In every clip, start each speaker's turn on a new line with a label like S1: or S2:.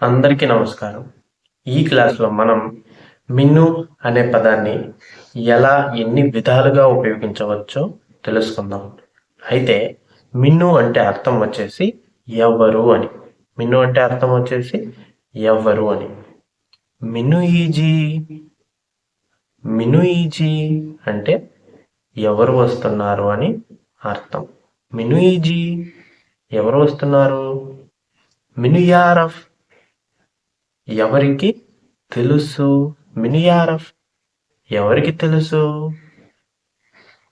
S1: అందరికీ నమస్కారం. ఈ క్లాస్‌లో మనం మిన్ను అనే పదాన్ని ఎలా, ఎన్ని విధాలుగా ఉపయోగించవచ్చో తెలుసుకుందాం. అయితే మిన్ను అంటే అర్థం వచ్చేసి ఎవరు అని. మిన్ను అంటే అర్థం వచ్చేసి ఎవరు అని. మిన్ను ఈజీ, మిన్ను ఈజీ అంటే ఎవరు వస్తున్నారు అని అర్థం. మిన్ను ఈజీ ఎవరు వస్తున్నారు? మిన్ను యారఫ్ ఎవరికి తెలుసు? మిన్ను యారఫ్ ఎవరికి తెలుసు?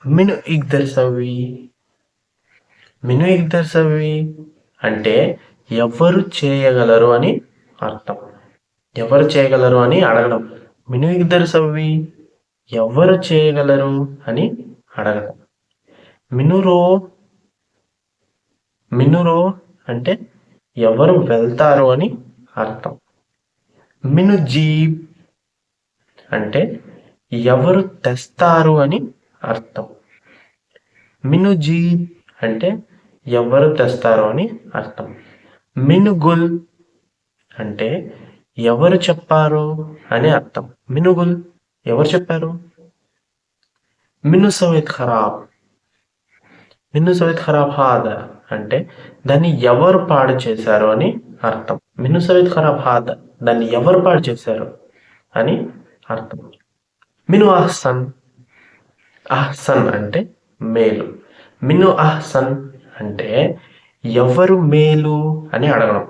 S1: మిన్ను ఇగ్దర్ సవి మిన్ను ఇగ్దర్ సవి అంటే ఎవరు చేయగలరు అని అర్థం. ఎవరు చేయగలరు అని అడగడం. మిన్ను ఇగ్దర్ సవి ఎవరు చేయగలరు అని అడగడం. మిన్నురో మిన్నురో అంటే ఎవరు వెళ్తారు అని అర్థం. మిన్ను జీప్ అంటే ఎవరు తెస్తారు అని అర్థం. మిన్ను జీప్ అంటే ఎవరు తెస్తారు అని అర్థం. మినుగుల్ అంటే ఎవరు చెప్పారు అని అర్థం. మినుగుల్ ఎవరు చెప్పారు? మిన్ను సవిత్ ఖరాబ్ మిన్ను సవిత్ ఖరాబ్ హాదా అంటే దాన్ని ఎవరు పాడు చేశారు అని అర్థం. మిన్ను సవిత్ ఖరాబ్ హాదా దాన్ని ఎవరు పాడు చేశారు అని అర్థం. మిను అహ్సన్ అహ్సన్ అంటే మేలు. మిను అహ్సన్ అంటే ఎవరు మేలు అని అడగడం.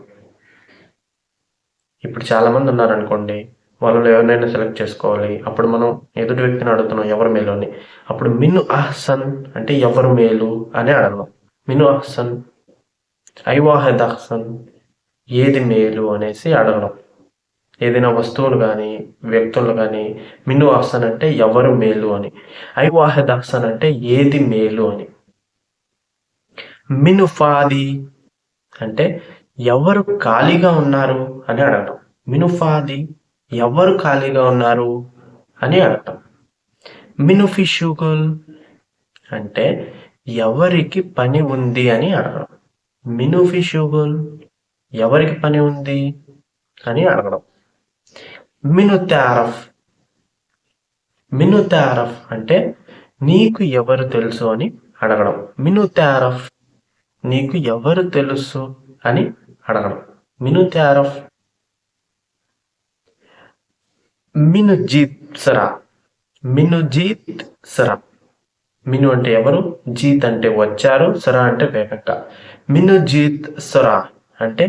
S1: ఇప్పుడు చాలామంది ఉన్నారనుకోండి, వాళ్ళలో ఎవరినైనా సెలెక్ట్ చేసుకోవాలి. అప్పుడు మనం ఎదుటి వ్యక్తిని అడుగుతున్నాం ఎవరు మేలు అని. అప్పుడు మిను అహ్సన్ అంటే ఎవరు మేలు అని అడగడం. మిను అహ్సన్ ఐ వాహిద్ అహ్సన్ ఏది మేలు అనేసి అడగడం. ఏదైనా వస్తువులు కానీ వ్యక్తులు కానీ మిన్ను అహ్సన్ అంటే ఎవరు మేలు అని. ఐ వాహిద్ అహ్సన్ అంటే ఏది మేలు అని. మిన్ను ఫాది అంటే ఎవరు ఖాళీగా ఉన్నారు అని అడగడం. మిన్ను ఫాది ఎవరు ఖాళీగా ఉన్నారు అని అడగడం. మిన్ను ఫి షుగుల్ అంటే ఎవరికి పని ఉంది అని అడగడం. మిన్ను ఫి షుగుల్ ఎవరికి పని ఉంది అని అడగడం. మిన్ను తారఫ్ మిన్ను తారఫ్ అంటే నీకు ఎవరు తెలుసు అని అడగడం. మిన్ను తారఫ్ నీకు ఎవరు తెలుసు అని అడగడం. మిన్ను తారఫ్. మిన్ను జీత్ సరా మిన్ను జీత్ సరా మిన్ను అంటే ఎవరు, జీత్ అంటే వచ్చారు, సరా అంటే వేగంగా. మిన్ను జీత్ సరా అంటే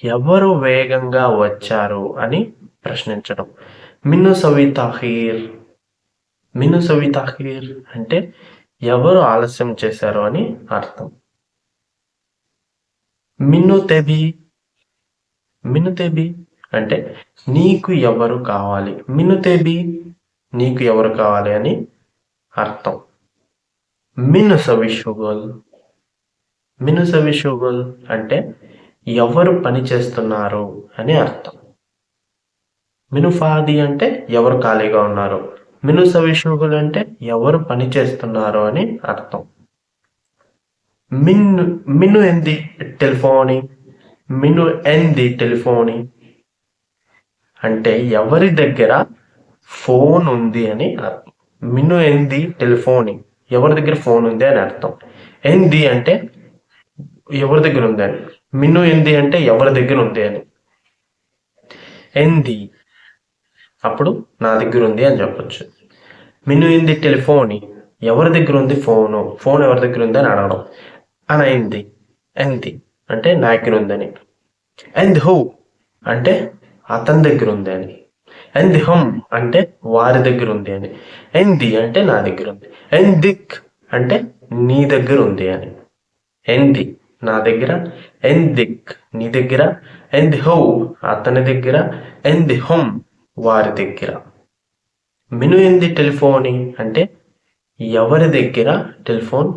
S1: ఎవరు వేగంగా వచ్చారు అని ప్రశ్నించడం. మిన్ను సవి తాఖీర్ మిన్ను సవి తాఖీర్ అంటే ఎవరు ఆలస్యం చేశారు అని అర్థం. మిన్ను తెబి మిన్ను తెబి అంటే నీకు ఎవరు కావాలి. మిన్ను తెబి నీకు ఎవరు కావాలి అని అర్థం. మిన్ను సవి షుగుల్ మిన్ను సవి షుగుల్ అంటే ఎవరు పని చేస్తున్నారు అని అర్థం. మిన్ను ఫాది అంటే ఎవరు ఖాళీగా ఉన్నారు. మిన్ను సవి షుగుల్ అంటే ఎవరు పని చేస్తున్నారు అని అర్థం. మిన్ను ఎంది టెలిఫోని మిన్ను ఎంది టెలిఫోని అంటే ఎవరి దగ్గర ఫోన్ ఉంది అని అర్థం. మిన్ను ఎంది టెలిఫోని ఎవరి దగ్గర ఫోన్ ఉంది అని అర్థం. ఎంది అంటే ఎవరి దగ్గర ఉంది అని. మిన్ను ఎంది అంటే ఎవరి దగ్గర ఉంది అని. ఎంది అప్పుడు నా దగ్గర ఉంది అని చెప్పొచ్చు. మిన్ను ఎంది టెలిఫోని ఎవరి దగ్గర ఉంది ఫోను, ఫోన్ ఎవరి దగ్గర ఉంది అని అడగడం. అని అయింది ఎంది అంటే నా దగ్గర ఉందని. ఎంది హూ అంటే అతని దగ్గర ఉంది అని. ఎంది హమ్ అంటే వారి దగ్గర ఉంది అని. ఎంది అంటే నా దగ్గర ఉంది. ఎందిక్ అంటే నీ దగ్గర ఉంది అని. ఎంది నా దగ్గర, ఎందిక్ నీ దగ్గర, ఎంది హౌ అతని దగ్గర, ఎంది హమ్ వారి దగ్గర. మిను ఎంది టెలిఫోని అంటే ఎవరి దగ్గర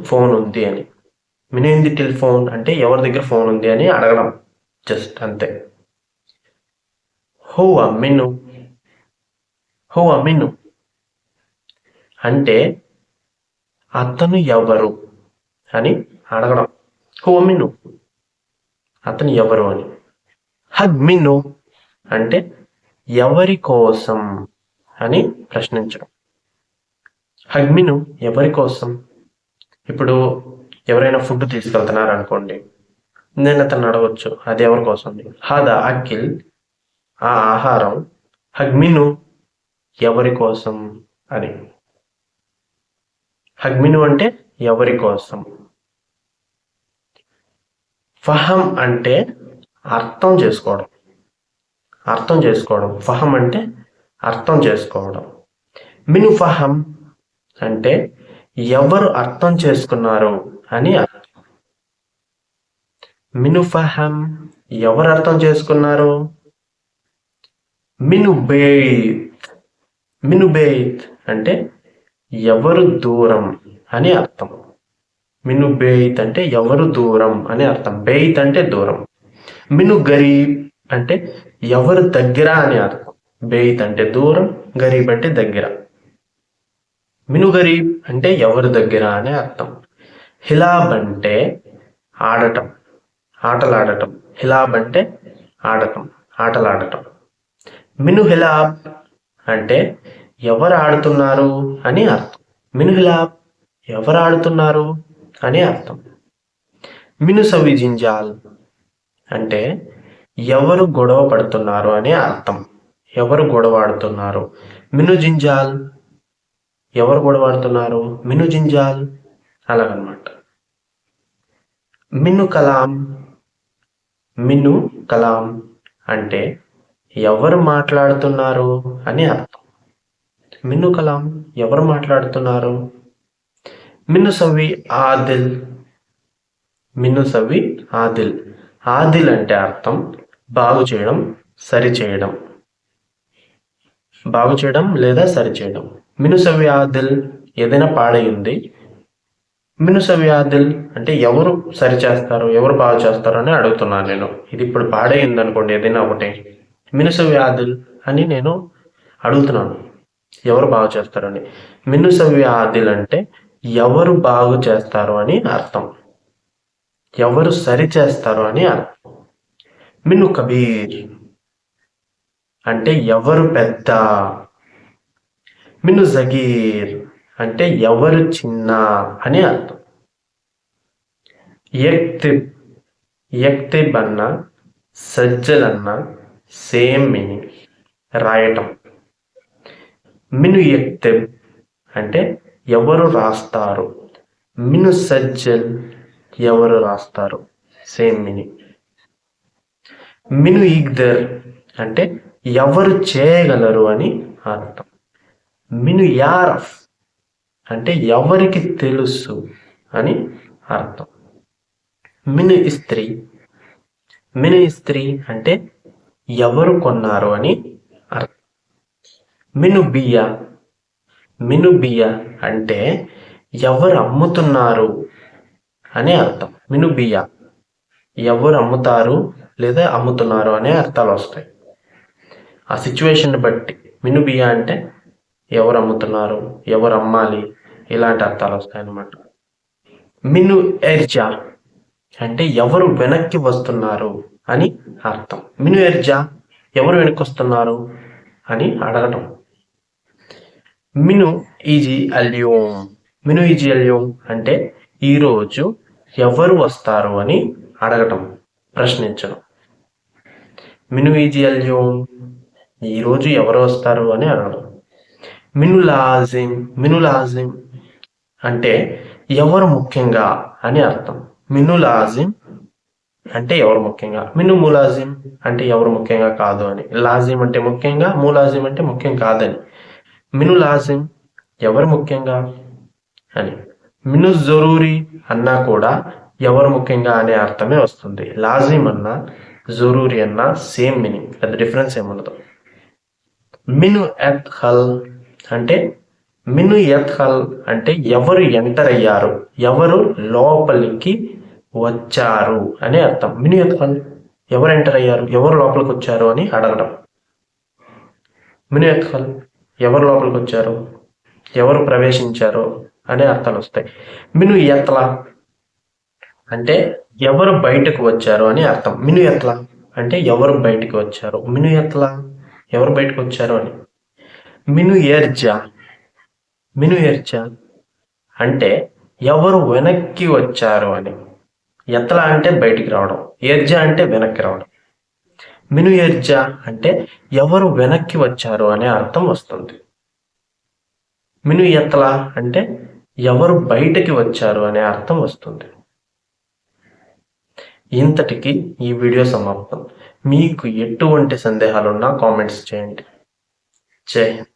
S1: ఫోన్ ఉంది అని. మిను ఎంది టెలిఫోన్ అంటే ఎవరి దగ్గర ఫోన్ ఉంది అని అడగడం, జస్ట్ అంతే. హువ మిను హువ మిను అంటే అతను ఎవరు అని అడగడం. హువ మిను అతను ఎవరు అని. హద్ మిను అంటే ఎవరి కోసం అని ప్రశ్నించడం. హగ్మిను ఎవరి కోసం? ఇప్పుడు ఎవరైనా ఫుడ్ తీసుకెళ్తున్నారు అనుకోండి, నేను అతను అడగవచ్చు అది ఎవరి కోసం. హాదా అఖిల్, ఆ ఆహారం హగ్మిను ఎవరి కోసం అని. హగ్మిను అంటే ఎవరి కోసం. ఫహం అంటే అర్థం చేసుకోవడం. అర్థం చేసుకోవడం. ఫహం అంటే అర్థం చేసుకోవడం. మిను ఫహం అంటే ఎవరు అర్థం చేసుకున్నారు అని అర్థం. మిను ఫహం ఎవరు అర్థం చేసుకున్నారు. మిను బెయిత్. మిను బెయిత్ అంటే ఎవరు దూరం అని అర్థం. మిను బెయిత్ అంటే ఎవరు దూరం అని అర్థం. బెయిత్ అంటే దూరం. మిను గరీబ్ అంటే ఎవరు దగ్గర అని అర్థం. బెయిత్ అంటే దూరం, గరీబ్ అంటే దగ్గర. మిను గరీబ్ అంటే ఎవరు దగ్గర అని అర్థం. హిలాబ్ అంటే ఆడటం, ఆటలాడటం. హిలాబ్ అంటే ఆడటం, ఆటలాడటం. మిను హిలాబ్ అంటే ఎవరు ఆడుతున్నారు అని అర్థం. మిను హిలాబ్ ఎవరు ఆడుతున్నారు అని అర్థం. మిను సవి జింజాల్ అంటే ఎవరు గొడవ పడుతున్నారు అని అర్థం. ఎవరు గొడవ ఆడుతున్నారు. మిను జింజాల్ ఎవరు గొడవ ఆడుతున్నారు. మిను జింజాల్ అలాగనమాట. మిను కలాం. మిను కలాం అంటే ఎవరు మాట్లాడుతున్నారు అని అర్థం. మిను కలాం ఎవరు మాట్లాడుతున్నారు. మిను సవి ఆదిల్. మిను సవి ఆదిల్. ఆదిల్ అంటే అర్థం బాగు చేయడం, సరి చేయడం. బాగు చేయడం లేదా సరి చేయడం. మిను సవి ఆదిల్ ఏదైనా పాడైంది. మిను సవి ఆదిల్ అంటే ఎవరు సరి చేస్తారు, ఎవరు బాగు చేస్తారు అని అడుగుతున్నాను నేను. ఇది ఇప్పుడు పాడైంది అనుకోండి ఏదైనా ఒకటి, మిను సవి ఆదిల్ అని నేను అడుగుతున్నాను ఎవరు బాగు చేస్తారని. మిను సవి ఆదిల్ అంటే ఎవరు బాగు చేస్తారు అని అర్థం. ఎవరు సరి చేస్తారు అని అర్థం. మిను కబీర్ అంటే ఎవరు పెద్ద. మిను జగీర్ అంటే ఎవరు చిన్న అని అర్థం. యక్తిబ్. యక్తిబ్ అన్న సజ్జల్ అన్న సేమ్ మీనింగ్, రాయటం. మిను యక్తిబ్ అంటే ఎవరు రాస్తారు. మిను సజ్జల్ ఎవరు రాస్తారు, సేమ్ మీనింగ్. మిను ఇగ్దర్ అంటే ఎవరు చేయగలరు అని అర్థం. మిను యారఫ్ అంటే ఎవరికి తెలుసు అని అర్థం. మిను ఇస్త్రీ. మిను ఇస్త్రీ అంటే ఎవరు కొన్నారు అని అర్థం. మిను బియ్య. మిను బియ్య అంటే ఎవరు అమ్ముతున్నారు అని అర్థం. మిను బియ్య ఎవరు అమ్ముతారు లేదా అమ్ముతున్నారు అనే అర్థాలు వస్తాయి ఆ సిచ్యువేషన్ బట్టి. మిను బియ్య అంటే ఎవరు అమ్ముతున్నారు, ఎవరు అమ్మాలి, ఇలాంటి అర్థాలు వస్తాయి అన్నమాట. మిను ఎర్జా అంటే ఎవరు వెనక్కి వస్తున్నారు అని అర్థం. మిను ఎర్జా ఎవరు వెనక్కి వస్తున్నారు అని అడగటం. మిను ఈజీ అల్యూమ్. మిను ఈజీ అల్యూమ్ అంటే ఈరోజు ఎవరు వస్తారు అని అడగటం, ప్రశ్నించడం. మిను ఈజీ అల్యూమ్ ఈరోజు ఎవరు వస్తారు అని అడగడం. మిను లాజిమ్. మిను లాజిమ్ అంటే ఎవరు ముఖ్యంగా అని అర్థం. మిను లాజిమ్ అంటే ఎవరు ముఖ్యంగా. మిను ములాజిమ్ అంటే ఎవరు ముఖ్యంగా కాదు అని. లాజిమ్ అంటే ముఖ్యంగా, ములాజిమ్ అంటే ముఖ్యం కాదని. మిను లాజిమ్ ఎవరు ముఖ్యంగా అని. మిను జరూరీ అన్నా కూడా ఎవరు ముఖ్యంగా అనే అర్థమే వస్తుంది. లాజిమ్ అన్నా జరూరీ అన్నా సేమ్ మీనింగ్, అది డిఫరెన్స్ ఏముండదు. మిను ఎత్హల్ అంటే మిను ఎత్హల్ అంటే ఎవరు ఎంటర్ అయ్యారు, ఎవరు లోపలికి వచ్చారు అనే అర్థం. మిను ఎత్హల్ ఎవరు ఎంటర్ అయ్యారు, ఎవరు లోపలికి వచ్చారు అని అడగడం. మిను ఎత్హల్ ఎవరు లోపలికి వచ్చారు, ఎవరు ప్రవేశించారు అనే అర్థాలు వస్తాయి. మిను ఎత్లా అంటే ఎవరు బయటకు వచ్చారు అని అర్థం. మిను ఎత్లా అంటే ఎవరు బయటికి వచ్చారు. మిను ఎట్లా ఎవరు బయటకు వచ్చారు అని. మిను ఏర్జా మిను ఏర్జా అంటే ఎవరు వెనక్కి వచ్చారు అని. ఎట్లా అంటే బయటికి రావడం. ఏర్జా అంటే వెనక్కి రావడం. మిను ఏర్జా అంటే ఎవరు వెనక్కి వచ్చారు అనే అర్థం వస్తుంది. మిను ఎత్లా అంటే ఎవరు బయటకి వచ్చారు అనే అర్థం వస్తుంది. ఇంతటికి ఈ వీడియో సమాప్తం. మీకు ఎటువంటి సందేహాలున్నా కామెంట్స్ చేయండి. జై హింద్.